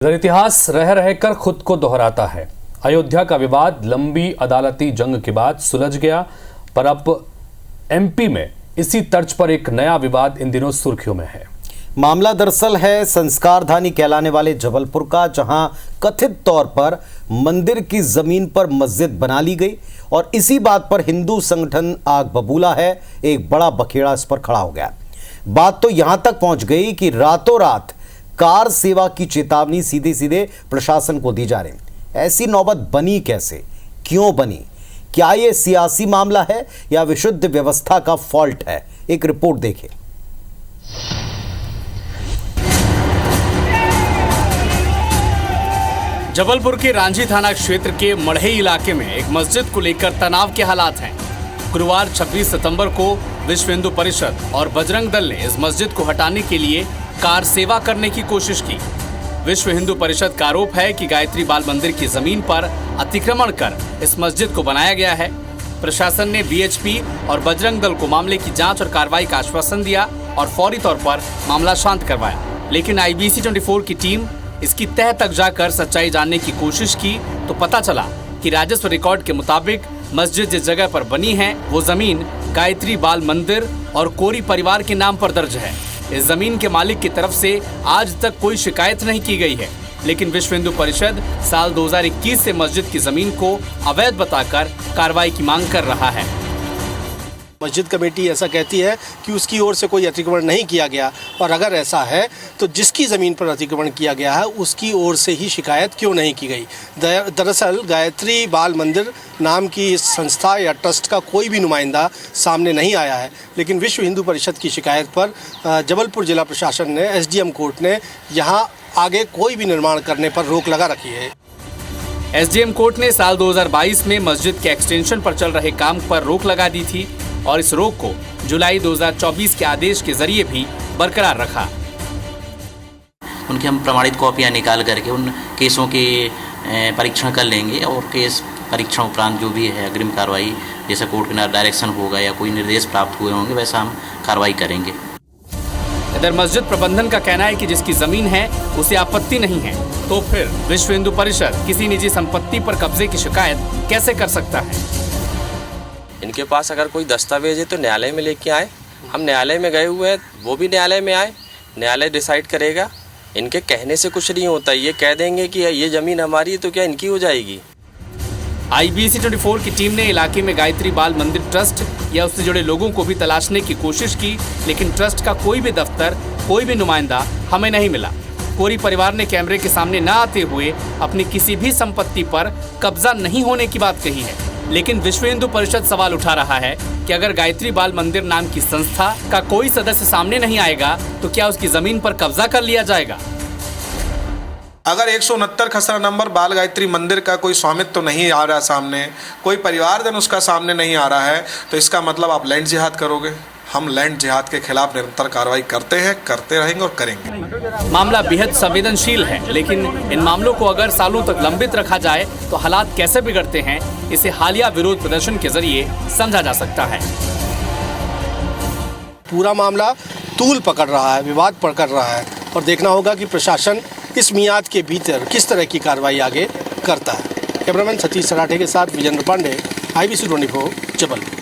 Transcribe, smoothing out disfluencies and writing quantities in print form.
इधर इतिहास रह रहकर खुद को दोहराता है। अयोध्या का विवाद लंबी अदालती जंग के बाद सुलझ गया, पर अब एमपी में इसी तर्ज पर एक नया विवाद इन दिनों सुर्खियों में है। मामला दरअसल है संस्कारधानी कहलाने वाले जबलपुर का, जहां कथित तौर पर मंदिर की जमीन पर मस्जिद बना ली गई और इसी बात पर हिंदू संगठन आग बबूला है। एक बड़ा बखेड़ा इस पर खड़ा हो गया। बात तो यहां तक पहुंच गई कि रातों रात कार सेवा की चेतावनी सीधे सीधे प्रशासन को दी जा रही। ऐसी नौबत बनी कैसे, क्यों बनी? क्या यह सियासी मामला है या विशुद्ध व्यवस्था का फॉल्ट है? एक रिपोर्ट देखें। जबलपुर के रांझी थाना क्षेत्र के मढ़ई इलाके में एक मस्जिद को लेकर तनाव के हालात हैं। गुरुवार 26 सितंबर को विश्व हिंदू परिषद और बजरंग दल ने इस मस्जिद को हटाने के लिए कार सेवा करने की कोशिश की। विश्व हिंदू परिषद का आरोप है कि गायत्री बाल मंदिर की जमीन पर अतिक्रमण कर इस मस्जिद को बनाया गया है। प्रशासन ने बीएचपी और बजरंग दल को मामले की जांच और कार्रवाई का आश्वासन दिया और फौरी तौर पर मामला शांत करवाया। लेकिन IBC 24 की टीम इसकी तह तक जाकर सच्चाई जानने की कोशिश की तो पता चला कि राजस्व रिकॉर्ड के मुताबिक मस्जिद जिस जगह पर बनी है वो जमीन गायत्री बाल मंदिर और कोरी परिवार के नाम पर दर्ज है। इस जमीन के मालिक की तरफ से आज तक कोई शिकायत नहीं की गई है, लेकिन विश्व हिंदू परिषद साल 2021 से मस्जिद की जमीन को अवैध बताकर कार्रवाई की मांग कर रहा है। मस्जिद कमेटी ऐसा कहती है कि उसकी ओर से कोई अतिक्रमण नहीं किया गया, और अगर ऐसा है तो जिसकी ज़मीन पर अतिक्रमण किया गया है उसकी ओर से ही शिकायत क्यों नहीं की गई। दरअसल गायत्री बाल मंदिर नाम की इस संस्था या ट्रस्ट का कोई भी नुमाइंदा सामने नहीं आया है, लेकिन विश्व हिंदू परिषद की शिकायत पर जबलपुर जिला प्रशासन ने SDM कोर्ट ने यहाँ आगे कोई भी निर्माण करने पर रोक लगा रखी है। SDM कोर्ट ने साल 2022 में मस्जिद के एक्सटेंशन पर चल रहे काम पर रोक लगा दी थी और इस रोक को जुलाई 2024 के आदेश के जरिए भी बरकरार रखा। उनकी हम प्रमाणित कॉपियां निकाल करके उन केसों के परीक्षण कर लेंगे और केस परीक्षण उपरांत जो भी है अग्रिम कार्रवाई, जैसे कोर्ट का डायरेक्शन होगा या कोई निर्देश प्राप्त हुए होंगे, वैसा हम कार्रवाई करेंगे। इधर मस्जिद प्रबंधन का कहना है कि जिसकी जमीन है उसे आपत्ति नहीं है, तो फिर विश्व हिंदू परिषद किसी निजी संपत्ति पर कब्जे की शिकायत कैसे कर सकता है? इनके पास अगर कोई दस्तावेज है तो न्यायालय में लेके आए। हम न्यायालय में गए हुए हैं, वो भी न्यायालय में आए, न्यायालय डिसाइड करेगा। इनके कहने से कुछ नहीं होता। ये कह देंगे कि ये ज़मीन हमारी है तो क्या इनकी हो जाएगी? IBC 24 की टीम ने इलाके में गायत्री बाल मंदिर ट्रस्ट या उससे जुड़े लोगों को भी तलाशने की कोशिश की, लेकिन ट्रस्ट का कोई भी दफ्तर, कोई भी नुमाइंदा हमें नहीं मिला। कोरी परिवार ने कैमरे के सामने न आते हुए अपनी किसी भी संपत्ति पर कब्जा नहीं होने की बात कही है, लेकिन विश्व हिंदू परिषद सवाल उठा रहा है कि अगर गायत्री बाल मंदिर नाम की संस्था का कोई सदस्य सामने नहीं आएगा तो क्या उसकी जमीन पर कब्जा कर लिया जाएगा? अगर 169 खसरा नंबर बाल गायत्री मंदिर का कोई स्वामित्व तो नहीं आ रहा सामने, कोई परिवारजन उसका सामने नहीं आ रहा है, तो इसका मतलब आप लैंड जिहाद करोगे। हम लैंड जिहाद के खिलाफ निरंतर कार्रवाई करते हैं, करते रहेंगे और करेंगे। मामला बेहद संवेदनशील है, लेकिन इन मामलों को अगर सालों तक लंबित रखा जाए तो हालात कैसे बिगड़ते हैं, इसे हालिया विरोध प्रदर्शन के जरिए समझा जा सकता है। पूरा मामला तूल पकड़ रहा है, विवाद पकड़ रहा है, और देखना होगा कि प्रशासन इस मियाद के भीतर किस तरह की कार्रवाई आगे करता है। कैमरामैन सतीश सराठे के साथ विजेंद्र पांडे, IBC 24 जबलपुर।